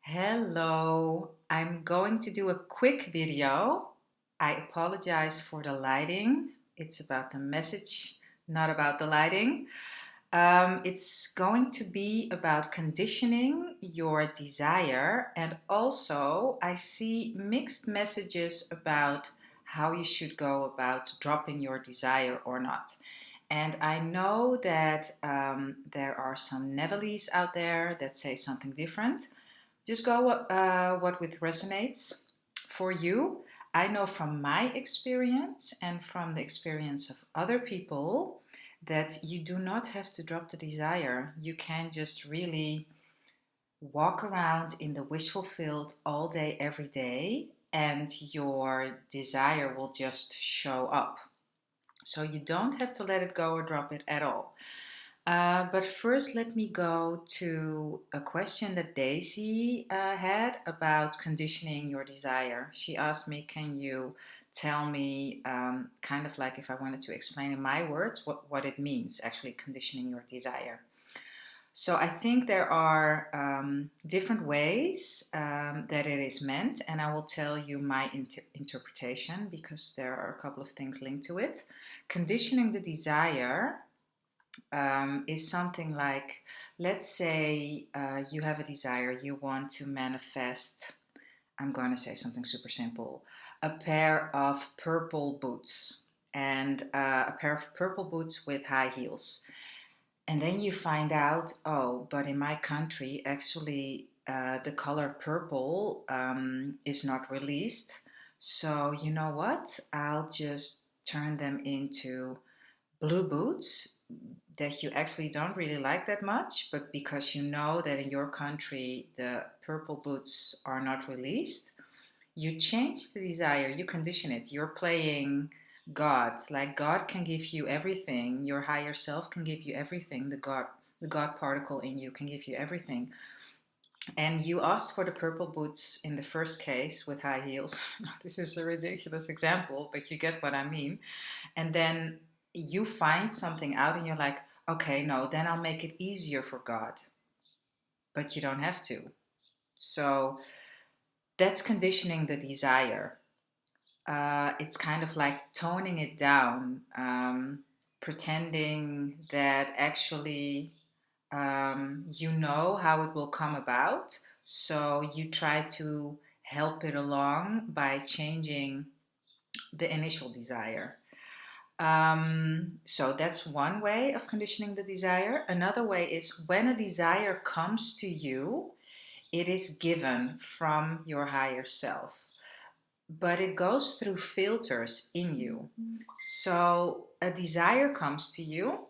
Hello, I'm going to do a quick video. I apologize for the lighting. It's about the message, not about the lighting. It's going to be about conditioning your desire, and also I see mixed messages about how you should go about dropping your desire or not. And I know that there are some Nevelese out there that say something different. Just go what with resonates for you. I know from my experience and from the experience of other people that you do not have to drop the desire. You can just really walk around in the wish fulfilled all day, every day, and your desire will just show up. So you don't have to let it go or drop it at all. But first, let me go to a question that Daisy had about conditioning your desire. She asked me, can you tell me, kind of like if I wanted to explain in my words, what it means, actually conditioning your desire? So I think there are different ways that it is meant, and I will tell you my interpretation because there are a couple of things linked to it. Conditioning the desire is something like, let's say you have a desire, you want to manifest, I'm going to say something super simple, a pair of purple boots and a pair of purple boots with high heels. And then you find out, oh, but in my country, actually, the color purple is not released. So, you know what? I'll just turn them into blue boots that you actually don't really like that much, but because you know that in your country the purple boots are not released, you change the desire, you condition it. You're playing God. Like God can give you everything, your higher self can give you everything, the God particle in you can give you everything. And you asked for the purple boots in the first case with high heels. This is a ridiculous example, but you get what I mean. And then you find something out and you're like, okay, no, then I'll make it easier for God. But you don't have to. So that's conditioning the desire. It's kind of like toning it down, pretending that actually you know how it will come about. So you try to help it along by changing the initial desire. So that's one way of conditioning the desire. Another way is when a desire comes to you, it is given from your higher self, but it goes through filters in you. So a desire comes to you,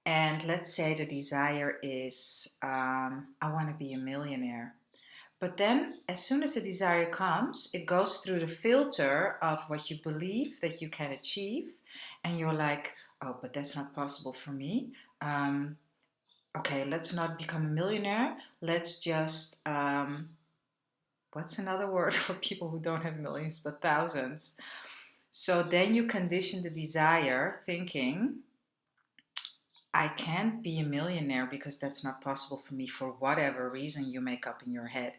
and let's say the desire is, I want to be a millionaire. But then, as soon as the desire comes, it goes through the filter of what you believe that you can achieve. And you're like, oh, but that's not possible for me. Um, okay, let's not become a millionaire. Let's just, what's another word for people who don't have millions but thousands? So then you condition the desire thinking, I can't be a millionaire because that's not possible for me for whatever reason you make up in your head.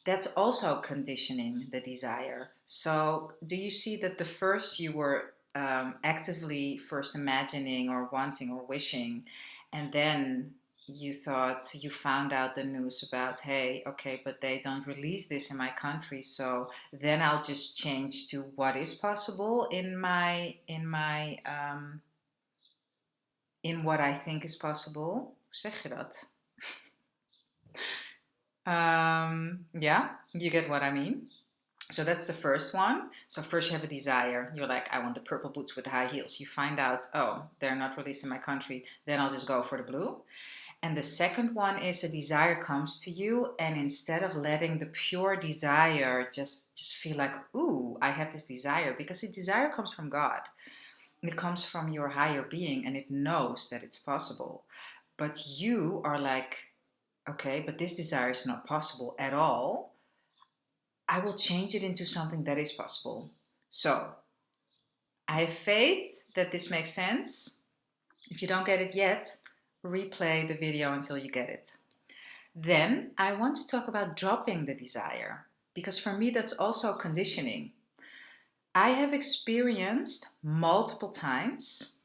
That's also conditioning the desire. So, do you see that the first you were actively first imagining or wanting or wishing, and then you thought you found out the news about, hey, okay, but they don't release this in my country, so then I'll just change to what is possible in what I think is possible. Hoe zeg je dat? Yeah, you get what I mean. So that's the first one. So first you have a desire. You're like, I want the purple boots with high heels. You find out, oh, they're not released in my country. Then I'll just go for the blue. And the second one is a desire comes to you, and instead of letting the pure desire just feel like, ooh, I have this desire, because the desire comes from God. It comes from your higher being, and it knows that it's possible. But you are like, okay, but this desire is not possible at all. I will change it into something that is possible. So I have faith that this makes sense. If you don't get it yet, replay the video until you get it. Then I want to talk about dropping the desire, because for me that's also conditioning. I have experienced multiple times,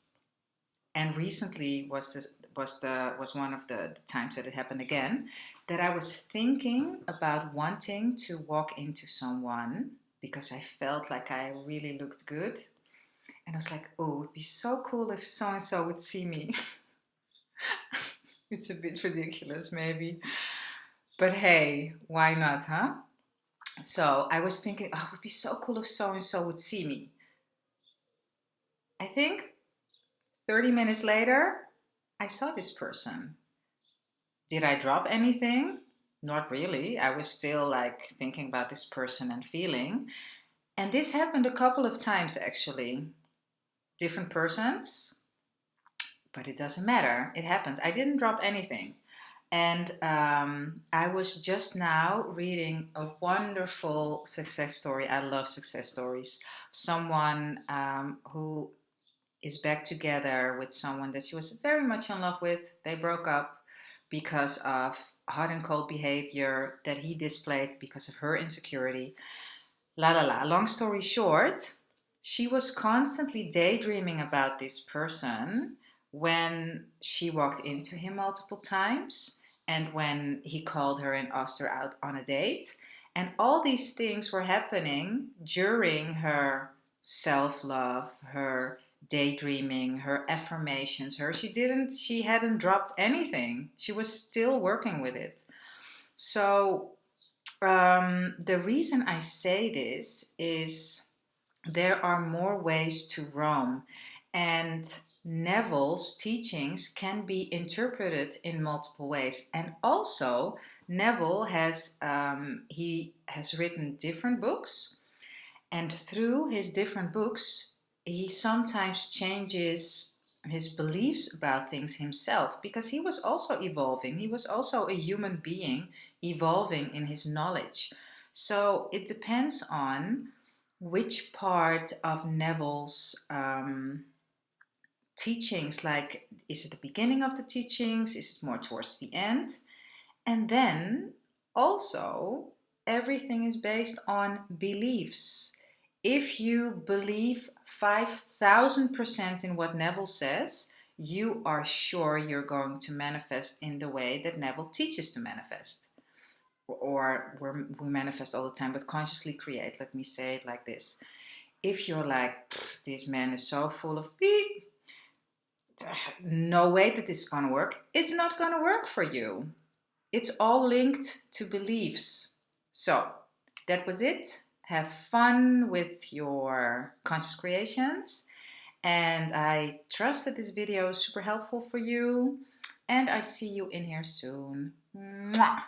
and recently was one of the times that it happened again, that I was thinking about wanting to walk into someone because I felt like I really looked good. And I was like, oh, it'd be so cool if so and so would see me. It's a bit ridiculous, maybe. But hey, why not, huh? So I was thinking, oh, it would be so cool if so and so would see me. I think 30 minutes later, I saw this person. Did I drop anything? Not really. I was still like thinking about this person and feeling. And this happened a couple of times actually. Different persons, but it doesn't matter. It happened. I didn't drop anything. And I was just now reading a wonderful success story. I love success stories. Someone who is back together with someone that she was very much in love with. They broke up because of hot and cold behavior that he displayed because of her insecurity. La la la. Long story short, she was constantly daydreaming about this person when she walked into him multiple times and when he called her and asked her out on a date. And all these things were happening during her self love, her daydreaming, her affirmations, she hadn't dropped anything. She was still working with it. So the reason I say this is there are more ways to roam, and Neville's teachings can be interpreted in multiple ways. And also, Neville he has written different books, and through his different books, he sometimes changes his beliefs about things himself because he was also evolving. He was also a human being evolving in his knowledge. So it depends on which part of Neville's teachings, like is it the beginning of the teachings, is it more towards the end? And then also, everything is based on beliefs. If you believe 5,000% in what Neville says, you are sure you're going to manifest in the way that Neville teaches to manifest. Or we manifest all the time, but consciously create. Let me say it like this. If you're like, this man is so full of beep, no way that this is going to work, it's not going to work for you. It's all linked to beliefs. So that was it. Have fun with your conscious creations. And I trust that this video is super helpful for you. And I see you in here soon. Mwah!